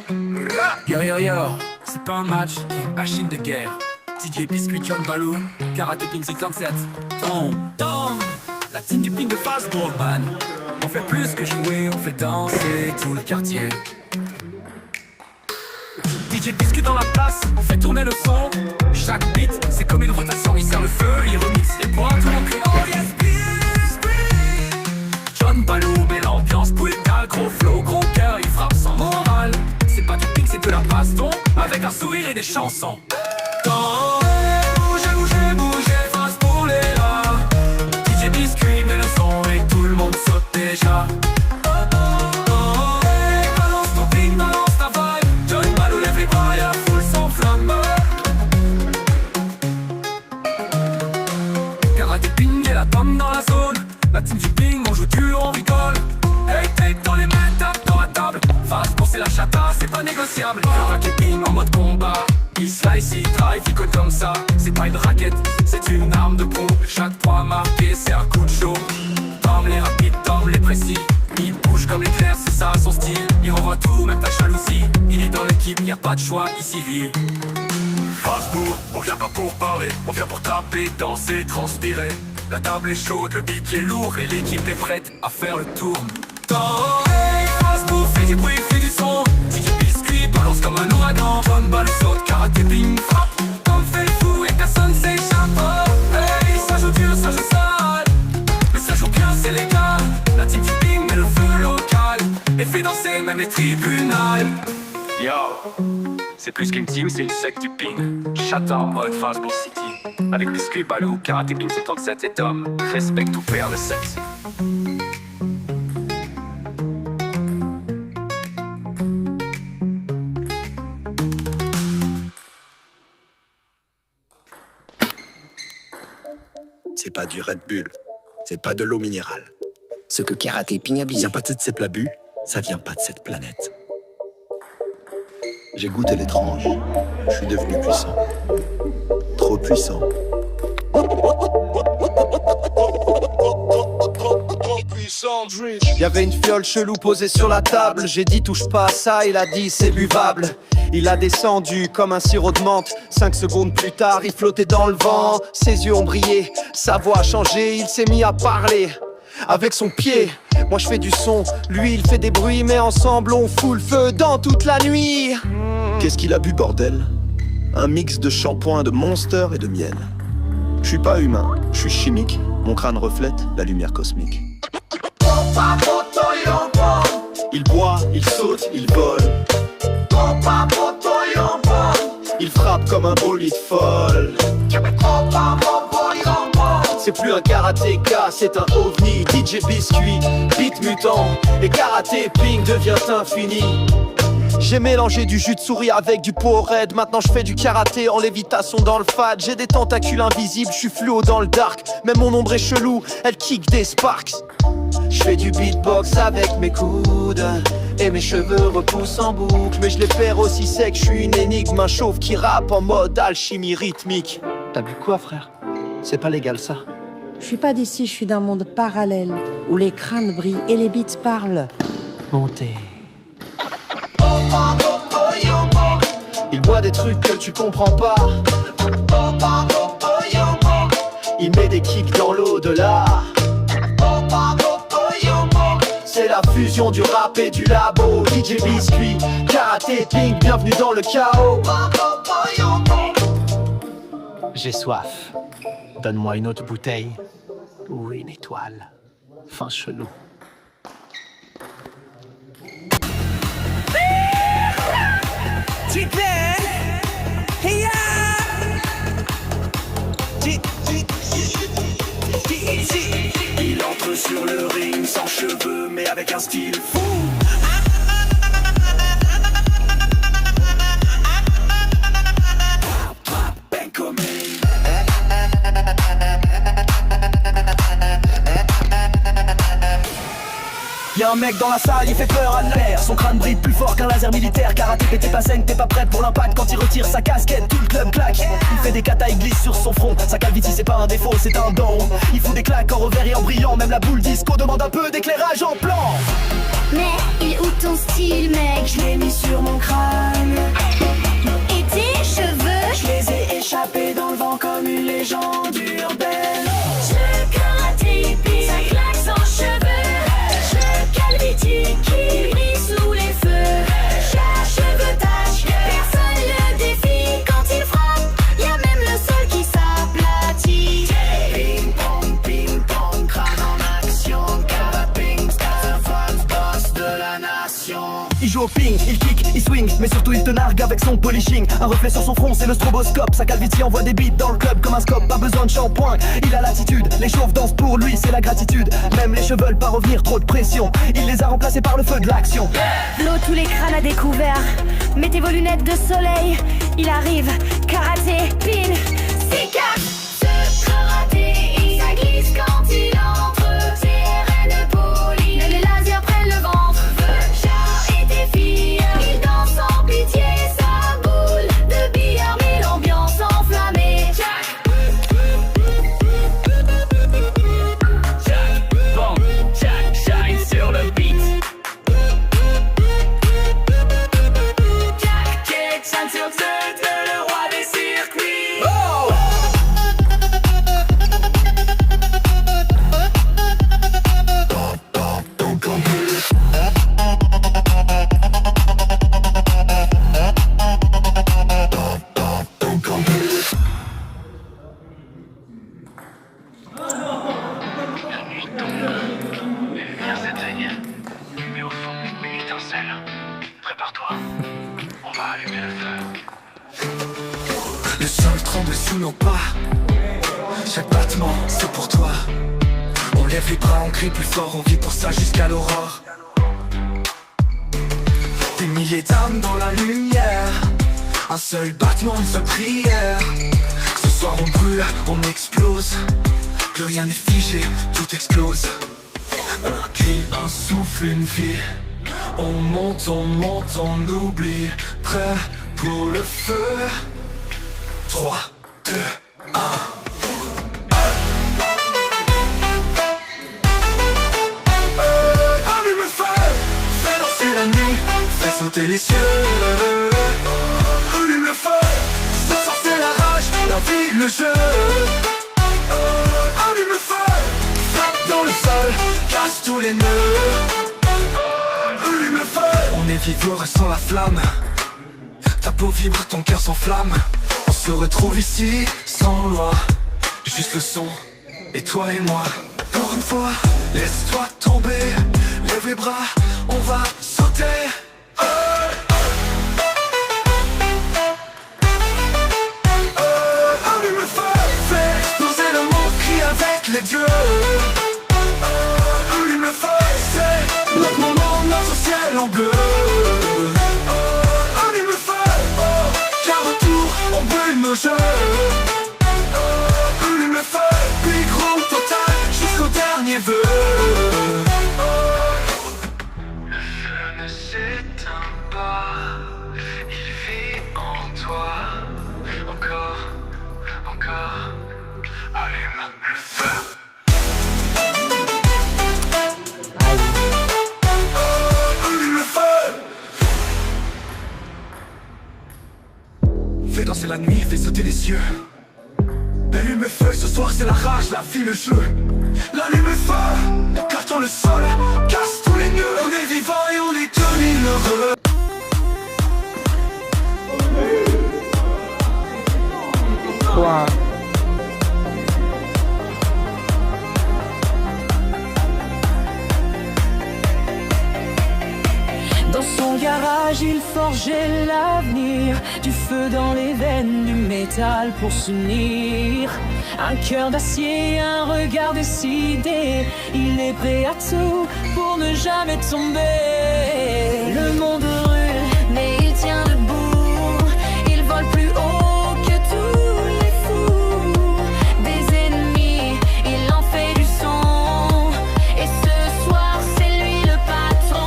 Yo yo yo, c'est pas un match, une machine de guerre. DJ Biscuit, John Balloon, Karate Ping 57. Tom, la team du ping de Fastball man. On fait plus que jouer, on fait danser tout le quartier. DJ Biscuit dans la place, on fait tourner le son. Chaque beat, c'est comme une rotation, il sert le feu, il remix. Et moi tout le monde crie oh yes Biscuit. John Balloon met l'ambiance brutale, gros flow, gros cœur, il frappe sans morale. C'est pas du ping, c'est de la baston, avec un sourire et des chansons. Bougez, bougez, bougez, Fastball est là. DJ Biscuit met le son et tout le monde saute déjà. Balance ton ping, balance ta vibe. John Balloon lève les bras, y'a foule sans flamme. Karate Ping et la tome dans la zone. La team du ping, on joue dur, on rigole. Hey, tape dans les mains, tape dans la table. Fastball c'est la chata, c'est pas négociable. Karate Ping en mode combat. Il slice, il drive, il code comme ça. C'est pas une raquette, c'est une arme de pompe. Chaque point marqué, c'est un coup de chaud. Tom les rapides, Tom les précis. Il bouge comme l'éclair, c'est ça son style. Il renvoie tout, même ta jalousie. Il est dans l'équipe, y a pas de choix, ici vit. Fastball, on vient pas pour parler. On vient pour taper, danser, transpirer. La table est chaude, le beat est lourd. Et l'équipe est prête à faire le tour. Fastball fait du bruit, fait du son. DJ Biscuit balance comme un ouragan. Bonne balle saute, Karate Ping frappe. Tom fait le fou et personne s'échappe. Hey, ça joue dur, ça joue sale. Mais ça joue bien, c'est légal. La team du ping met le feu local et fait danser même les tribunals. Yo, c'est plus qu'une team, c'est une secte du ping. Chata en mode Fastball City. Avec Biscuit, Balou, Karate Ping 77 et Tom. Respecte ou perd le sexe. C'est pas du Red Bull, c'est pas de l'eau minérale. Ce que Karate Ping a Vient visé. pas de cette l'abus, ça vient pas de cette planète. J'ai goûté l'étrange, je suis devenu puissant. Trop puissant. Y'avait une fiole chelou posée sur la table. J'ai dit touche pas à ça, il a dit c'est buvable. Il a descendu comme un sirop de menthe. 5 secondes plus tard, il flottait dans le vent. Ses yeux ont brillé, sa voix a changé. Il s'est mis à parler avec son pied. Moi je fais du son, lui il fait des bruits. Mais ensemble on fout le feu dans toute la nuit. Qu'est-ce qu'il a bu, bordel? Un mix de shampoing, de Monster et de miel. Je suis pas humain, je suis chimique. Mon crâne reflète la lumière cosmique. Il boit, il saute, il vole. Il frappe comme un bolide folle. C'est plus un karatéka, c'est un ovni. DJ Biscuit, beat mutant. Et Karate Ping devient infini. J'ai mélangé du jus de souris avec du Powerade. Maintenant je fais du karaté en lévitation dans le fad. J'ai des tentacules invisibles, je suis fluo dans le dark. Même mon ombre est chelou, elle kick des sparks. Je fais du beatbox avec mes coudes et mes cheveux repoussent en boucle. Mais je les perds aussi sec, je suis une énigme. Un chauve qui rappe en mode alchimie rythmique. T'as bu quoi frère? C'est pas légal ça. Je suis pas d'ici, je suis d'un monde parallèle où les crânes brillent et les beats parlent. Montez. Il boit des trucs que tu comprends pas. Il met des kicks dans l'au-delà. C'est la fusion du rap et du labo. DJ Biscuit, Karate Ping, bienvenue dans le chaos. J'ai soif. Donne-moi une autre bouteille ou une étoile. Fin chelou. Il entre sur le ring sans cheveux mais avec un style fou. Ben comme Y'a un mec dans la salle, il fait peur à l'air. Son crâne brille plus fort qu'un laser militaire. Karaté, t'es pas saine, t'es pas prête pour l'impact. Quand il retire sa casquette, tout le club claque. Il fait des katas, il glisse sur son front. Sa calvitie c'est pas un défaut, c'est un don. Il fout des claques en revers et en brillant. Même la boule disco demande un peu d'éclairage en plan. Mais il est où ton style, mec? Je l'ai mis sur mon crâne. Et tes cheveux? Je les ai échappés dans le vent comme une légende urbaine. Je karaté pile, ça claque sans cheveux. Je calvitie qui brille sous les feux. Cheveux tache, personne le défie. Quand il frappe, y'a même le sol qui s'aplatit. Ping pong, crâne en action. Caraping, Star Fox, boss de la nation. Il joue au ping, il kick, il swing, mais surtout il te nargue avec son polishing. Un reflet sur son front, c'est le stroboscope. Sa calvitie envoie des beats dans le club comme un scope. Pas besoin de shampoing, il a l'attitude. Les chauves dansent pour lui, c'est la gratitude. Même les cheveux veulent pas revenir, trop de pression. Il les a remplacés par le feu de l'action. L'eau, tous les crânes à découvert. Mettez vos lunettes de soleil. Il arrive, karaté, pile, c'est cash. Ce karaté, ça glisse quand il entre. C'est de Pauline, les lasers prennent le ventre. Char et des filles, il danse sans pitié. Sa boule de billard met l'ambiance enflammée. Bon, Jack shine sur le beat. Jack shine sur le roi des circuits. Oh! Viens s'éteigner. Mais au fond, une étincelle. Prépare-toi. On va allumer le feu. Le sol tremble sous nos pas. Chaque battement, c'est pour toi. On lève les bras, on crie plus fort, on vit pour ça jusqu'à l'aurore. Des milliers d'âmes dans la lumière. Un seul battement, une seule prière. Ce soir on brûle, on explose. Plus rien n'est figé, tout explose. Un cri, un souffle, une vie. On monte, on oublie. Prêt pour le feu. 3, 2, 1. Allume le feu, fais danser la nuit, fais sauter les cieux. Allume le feu, ce soir c'est la rage, la vie, le jeu. Allume le feu, frappe dans le sol, casse tous les nœuds. Allume le feu, on est vivant et sans la flamme. Ta peau vibre, ton cœur s'enflamme. On se retrouve ici, sans loi. Juste le son, et toi et moi. Encore une fois, laisse-toi tomber. Lève les bras, on va sauter. Allume le feu, fais exploser le monde, crie avec les dieux. Allume le feu, c'est notre moment, notre ciel en bleu. Allume le feu, car retour, on brûle nos jeux. Allume le feu, big room total, jusqu'au dernier vœu. Le feu ne s'éteint pas, il vit en toi. Encore, encore, allume le feu. Allume le feu. Fais danser la nuit, fais sauter les cieux. Allume le feu, ce soir c'est la rage, la vie, le jeu. L'allume le feu, écartons le sol, casse tous les nœuds. On est vivant et on est 2000 heureux. Dans son garage, il forgeait l'avenir. Du feu dans les veines, du métal pour s'unir. Un cœur d'acier, un regard décidé. Il est prêt à tout pour ne jamais tomber. Le monde brûle, mais il tient debout. Il vole plus haut que tous les fous. Des ennemis, il en fait du son. Et ce soir, c'est lui le patron.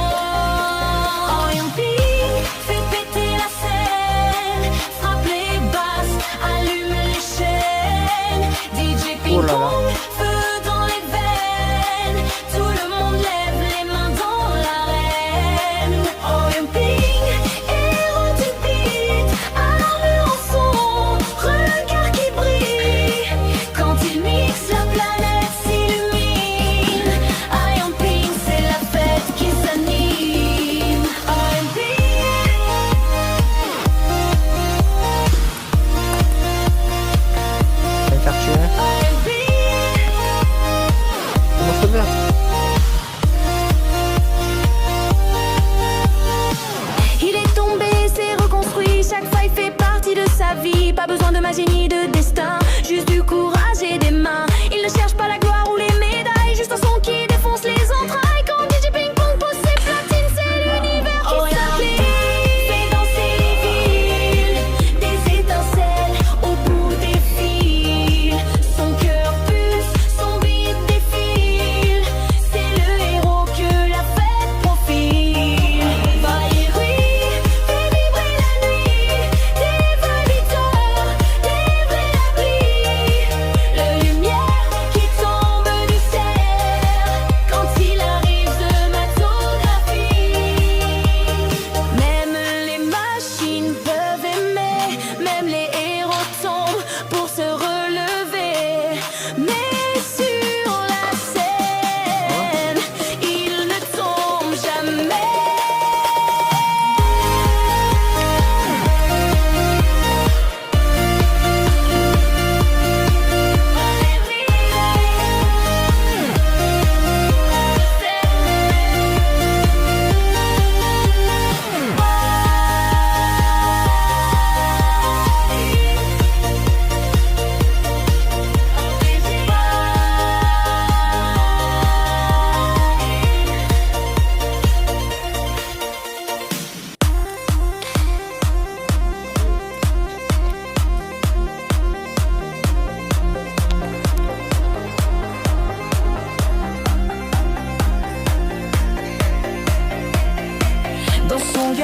Fais péter la scène, frappe les basses, allume les chaînes. DJ Ping Pong, feu dans les veines. Tout le monde lève les mains dans l'arène.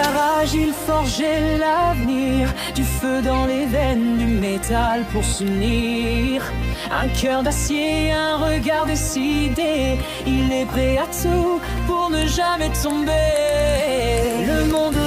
garage, il forgeait l'avenir. Du feu dans les veines, du métal pour s'unir. Un cœur d'acier, un regard décidé. Il est prêt à tout pour ne jamais tomber. Le monde